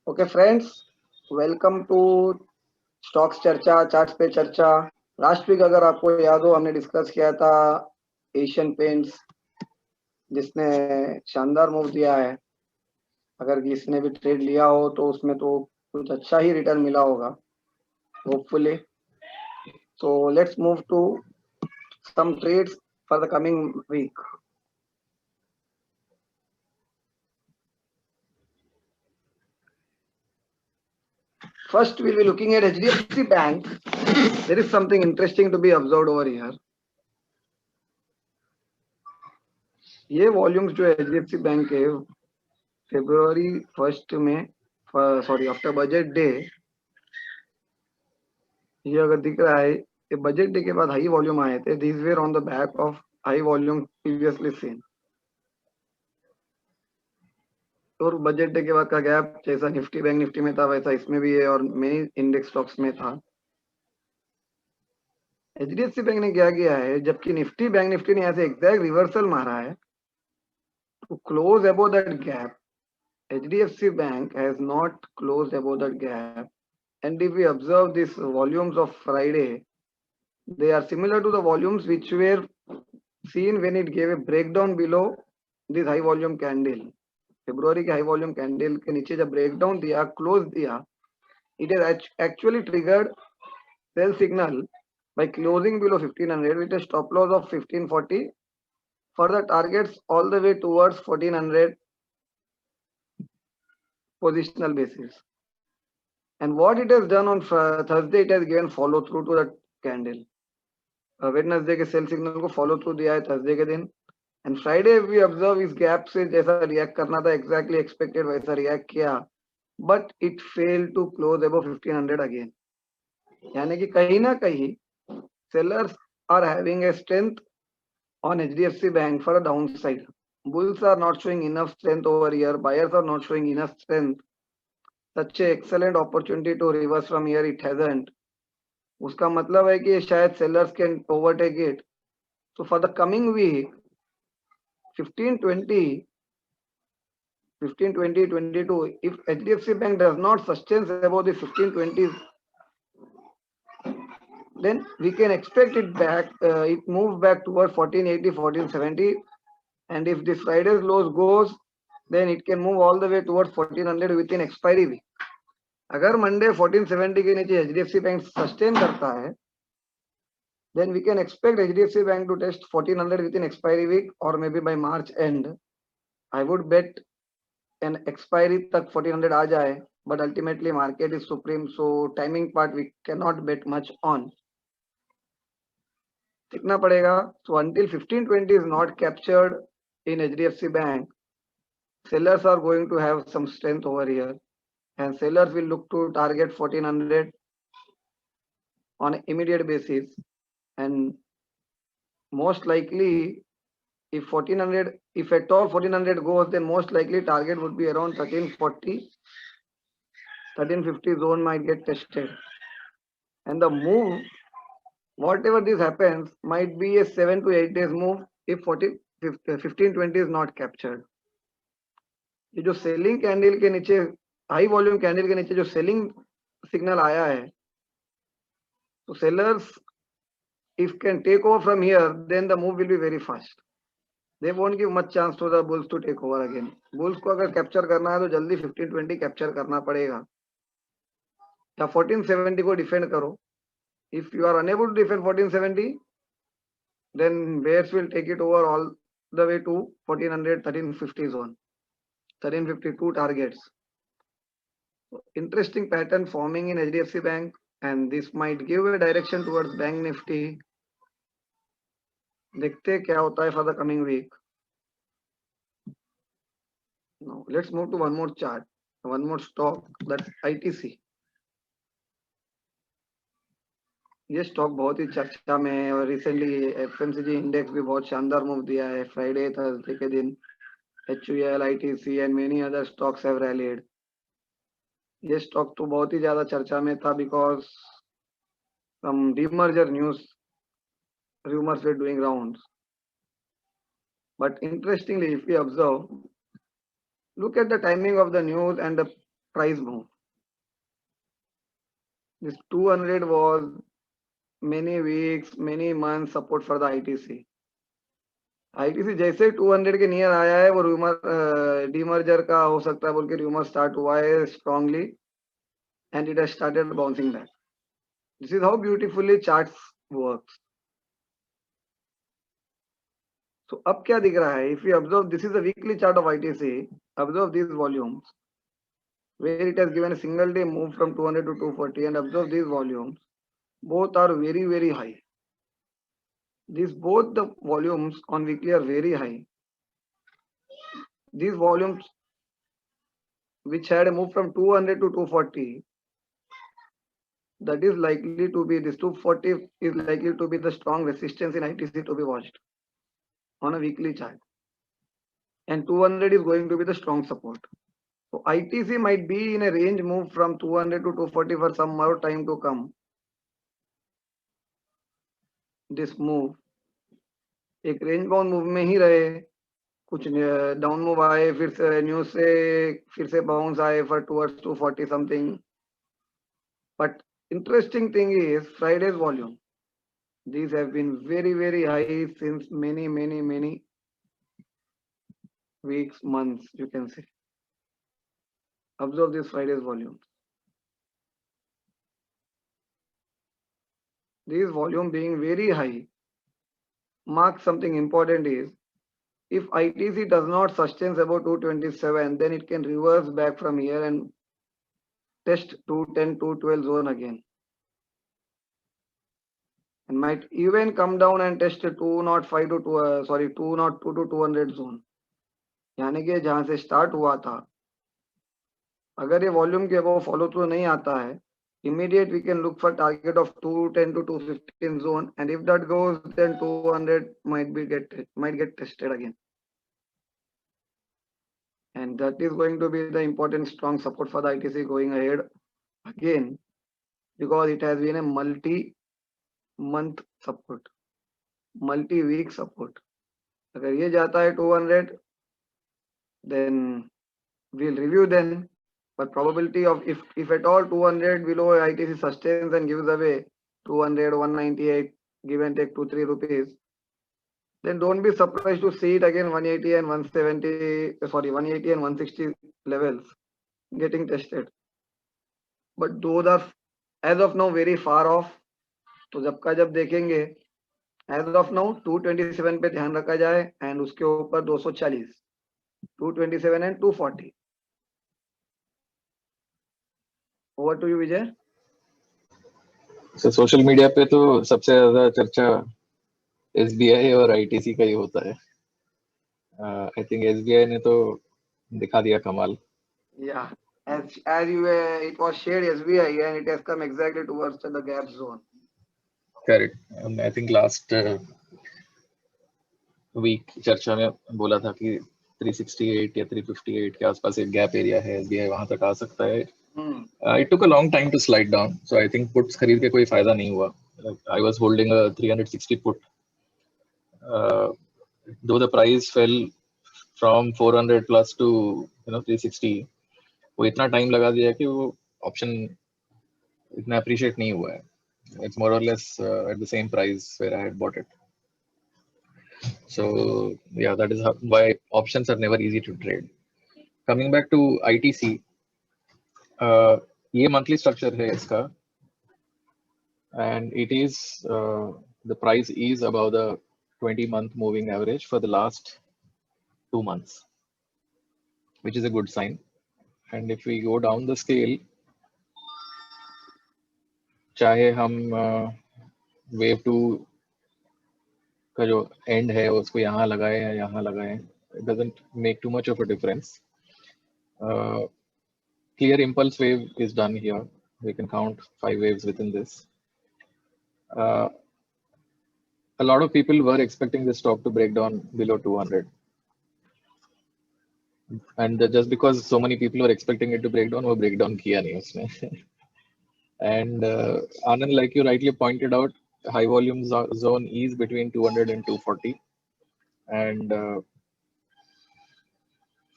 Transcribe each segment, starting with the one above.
Okay friends, welcome to stocks Charcha, charts पे Charcha. Last week अगर आपको याद हो, हमने डिस्कस किया था एशियन पेंट्स, जिसने शानदार मूव दिया है। अगर किसने भी ट्रेड लिया हो तो उसमें तो कुछ अच्छा ही रिटर्न मिला होगा, hopefully. So let's move to some trades for the coming week. First, we'll be looking at HDFC Bank. There is something interesting to be observed over here. ये वॉल्यूम्स जो H D F C bank के February first में, sorry after budget day, ये अगर दिख रहा है, ये बजट डे के बाद हाई वॉल्यूम आए थे। This were on the back of high volume previously seen. और बजट डे के बाद का गैप जैसा निफ्टी बैंक निफ्टी में था वैसा इसमें भी है और मेनी इंडेक्स स्टॉक्स में था। एचडीएफसी बैंक ने क्या किया है, जबकि निफ्टी बैंक निफ्टी ने ऐसे एग्जैक्ट रिवर्सल मारा है to close above that gap, HDFC Bank has not closed above that gap. And if we observe these volumes of Friday, they are similar to the volumes which were seen when it gave a breakdown below this high volume candle. February के high volume candle के नीचे जब breakdown दिया, close दिया, it has actually triggered sell signal by closing below 1500 with a stop loss of 1540 for the targets all the way towards 1400 positional basis. And what it has done on Thursday, it has given follow through to that candle. Wednesday के sell signal को follow through दिया है Thursday के दिन। And Friday we observe इस gap से जैसा react करना था एग्जैक्टली एक्सपेक्टेड वैसा रिएक्ट किया, but it fail to close above 1500 again. यानी कि कहीं ना कहीं sellers are having a strength on HDFC Bank for a downside. Bulls are not showing enough strength over here. Buyers are not showing enough strength. Such a excellent opportunity to reverse from here, it hasn't. उसका मतलब है कि शायद sellers can overtake it. So for the coming week, 1520, 1520, 22, if HDFC Bank does not sustain above the 1520s, then we can expect it back, it moves back toward 1480, 1470. And if this Friday's lows goes, then it can move all the way towards 1400 within expiry week. अगर Monday 1470 के नीचे HDFC bank sustain करता है, then we can expect HDFC Bank to test 1400 within expiry week or maybe by March end. I would bet an expiry तक 1400 आ जाए, but ultimately market is supreme, so timing part we cannot bet much on. देखना पड़ेगा. So until 1520 is not captured in HDFC Bank, sellers are going to have some strength over here, and sellers will look to target 1400 on an immediate basis. And most likely, if 1400, if at all 1400 goes, then most likely target would be around 1340, 1350 zone might get tested. And the move, whatever this happens, might be a 7 to 8 days move if 1520 is not captured. ये जो selling candle के नीचे, high volume candle के नीचे जो selling signal आया है, तो sellers if can take over from here, then the move will be very fast. They won't give much chance to the bulls to take over again. Bulls को अगर capture करना है तो जल्दी 1520 कैप्चर करना पड़ेगा या 1470 को डिफेंड करो. If you are unable to defend 1470, then bears will take it over all the way to 1400, 1350 zone, 1352 targets. Interesting pattern forming in HDFC Bank, and this might give a direction towards Bank Nifty. देखते क्या होता है for the coming week. Now let's move to one more chart, one more stock, that's ITC. ये stock बहुत ही चर्चा में है और रिसेंटली एफएमसीजी इंडेक्स भी बहुत शानदार मूव दिया है फ्राइडे थर्सडे के दिन. HUL, ITC and many other stocks have rallied. ये स्टॉक तो बहुत ही ज्यादा चर्चा में था because some demerger news rumors were doing rounds. But interestingly, if we observe, look at the timing of the news and the price move. This 200 was many weeks, many months support for the ITC. ITC जैसे 200 के near आया है वो rumour demerger का हो सकता है बोल के रूमर स्टार्ट हुआ है strongly and it has started bouncing back. This is how beautifully charts works. So अब क्या दिख रहा है? If you observe, this is a weekly chart of ITC. Observe these volumes where it has given a single day move from 200 to 240 and observe these volumes. Both are very, very high. These both the volumes on weekly are very high. These volumes which had a move from 200 to 240, that is likely to be, this 240 is likely to be the strong resistance in ITC to be watched on a weekly chart. And 200 is going to be the strong support. So ITC might be in a range move from 200 to 240 for some more time to come. This move एक range bound move में ही रहे, कुछ down move आए, फिर से news से फिर से बाउंस आए for towards 240 something. But interesting thing is Friday's volume. These have been very, very high since many weeks, months, you can say. Observe this Friday's volume. This volume being very high marks something important is if ITC does not sustain above 227, then it can reverse back from here and test 210, 212 zone again. And might even come down and test 205 to 202 to 200 zone. यानी कि जहां से start हुआ था, अगर ये volume के above follow through नहीं आता है, immediate we can look for target of 210 to 215 zone, and if that goes, then 200 might get tested again. And that is going to be the important strong support for the ITC going ahead again, because it has been a multi-month support, multi-week support. अगर ये जाता है 200, then we'll review then. But probability of if at all 200 below ITC sustains and gives away 200, 198, give and take 2-3 rupees, then don't be surprised to see it again 180 and 180 and 160 levels getting tested. But those are as of now very far off. तो जब का जब देखेंगे, as of now 227 पे ध्यान रखा जाए and उसके ऊपर 240, 227 and 240. Over to you, Vijay. So social media पे तो सबसे ज्यादा चर्चा SBI और ITC का ही होता है. I think SBI ने तो दिखा दिया कमाल. Yeah, as you it was shared SBI and it has come exactly towards the gap zone. Correct. And I think last week चर्चा में बोला था कि 368 या 358 के आसपास एक गैप एरिया है, SBI वहां तक आ सकता है. It took a long time to slide down, so I think puts खरीद के कोई फायदा नहीं हुआ. I was holding a 360 put. Though the price fell from 400 plus to 360, वो इतना टाइम लगा दिया कि वो ऑप्शन इतना अप्रिशिएट नहीं हुआ है. It's more or less at the same price where I had bought it. So yeah, that is why options are never easy to trade. Coming back to ITC, ये monthly structure है इसका, and it is the price is above the 20-month moving average for the last 2 months, which is a good sign. And if we go down the scale, चाहे हम wave 2 का जो end है उसको यहाँ लगाए या यहाँ लगाए, it doesn't make too much of a difference. Clear impulse wave is done here. We can count 5 waves within this. A lot of people were expecting the stock to break down below 200. And just because so many people were expecting it to break down, वो break down किया नहीं उसने. And Anand, like you rightly pointed out, high volume zone is between 200 and 240. And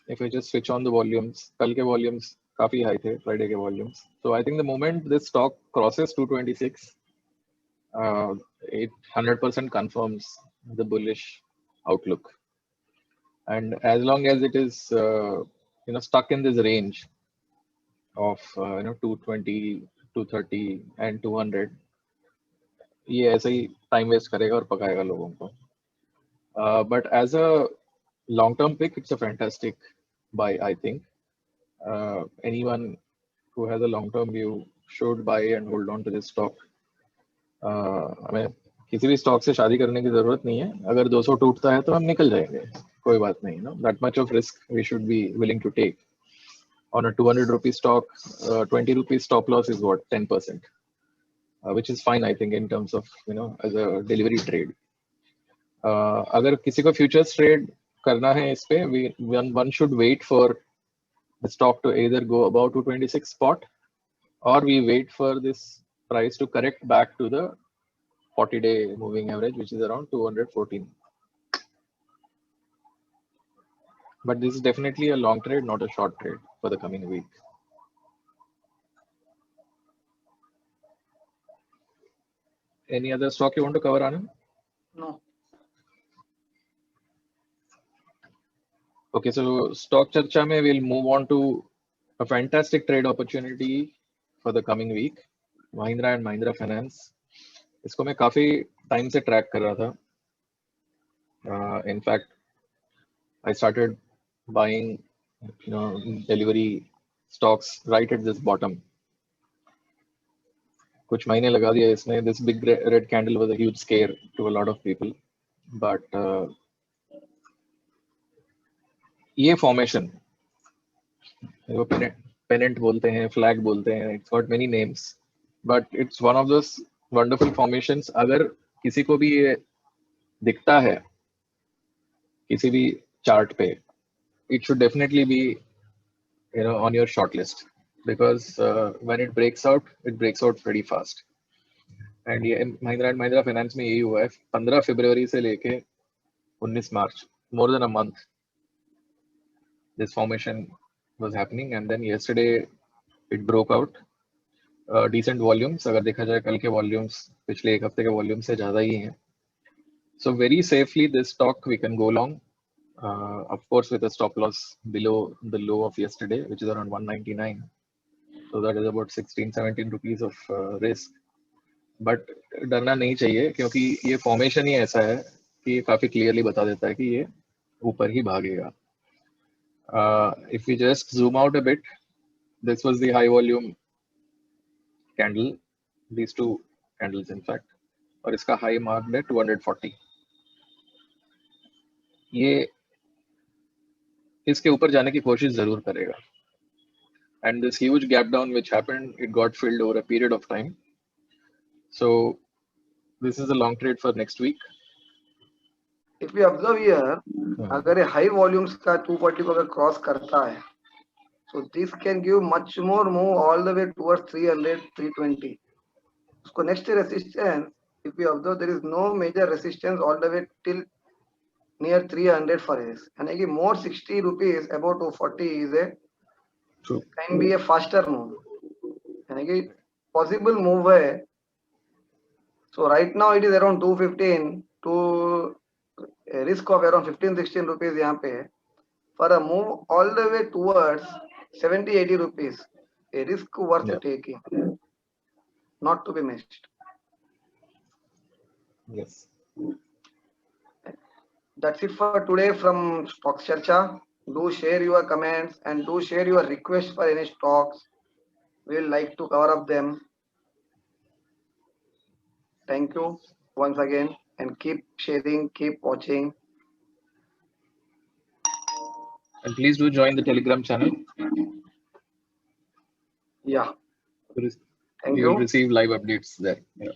if I just switch on the volumes, कल के volumes काफी high थे Friday के volumes. So I think the moment this stock crosses 226, it 100% confirms the bullish outlook. And as long as it is stuck in this range of 220, 230 and 200, ये ऐसे ही time waste करेगा और पकाएगा लोगों को. But as a long-term pick, it's a fantastic buy, I think. Anyone who has a long-term view should buy and hold on to this stock. हमें किसी भी stock से शादी करने की जरूरत नहीं है. अगर 200 टूटता है तो हम निकल जाएंगे, कोई बात नहीं. That much of risk we should be willing to take. On a 200 rupee stock, 20 rupees stop loss is what, 10%, which is fine, I think, in terms of as a delivery trade. अगर किसी को futures trade करना है इस पे, one should wait for the stock to either go above 226 spot, or we wait for this price to correct back to the 40-day moving average, which is around 214. But this is definitely a long trade, not a short trade for the coming week. Any other stock you want to cover, Anand? No. Okay, so stock charcha mein we'll move on to a fantastic trade opportunity for the coming week. Mahindra and Mahindra Finance. इसको मैं काफी time से track कर रहा था. In fact, I started buying delivery stocks right at this bottom. कुछ महीने लगा दिया इसने. This big red candle was a huge scare to a lot of people, but ये फॉर्मेशन, पेनेंट बोलते हैं, फ्लैग बोलते हैं, it's got many names, but it's one of those wonderful formations. अगर किसी को भी ये दिखता है किसी भी चार्ट पे, it should definitely be on your short list, because when it breaks out pretty fast. And ये महिंद्रा एंड महिंद्रा फाइनेंस में यही हुआ है. 15 फरवरी से लेके 19 मार्च, more than a month, this formation was happening, and then yesterday it broke out. Decent volumes, अगर देखा जाए कल के volumes पिछले एक हफ्ते के volume से ज़्यादा ही हैं. So very safely this stock we can go long, of course with a stop loss below the low of yesterday, which is around 199. So that is about 16-17 rupees of risk. But डरना नहीं चाहिए, क्योंकि ये formation ही ऐसा है कि ये काफी क्लियरली बता देता है कि ये ऊपर ही भागेगा. If we just zoom out a bit, this was the high volume candle, these two candles in fact, और इसका high marked है 240. ये इसके ऊपर जाने की कोशिश जरूर करेगा. And this huge gap down which happened, it got filled over a period of time. So this is a long trade for next week. If we observe here, अगर ये high volumes का 240 को अगर cross करता है, so this can give much more move all the way towards 300, 320. उसको next resistance, if we observe, there is no major resistance all the way till near 300 for this. यानी कि more 60 rupees about 240 is a can be a faster move. यानी कि possible move है. So right now it is around 215 to a risk of around 15-16 rupees यहाँ पे. For a move all the way towards 70-80 rupees, a risk worth taking, not to be missed. Yes. That's it for today from Stock Charcha. Do share your comments and do share your requests for any stocks. We will like to cover up them. Thank you once again, and keep sharing, keep watching. And please do join the Telegram channel. Yeah. You Thank will you. receive live updates there. Yeah.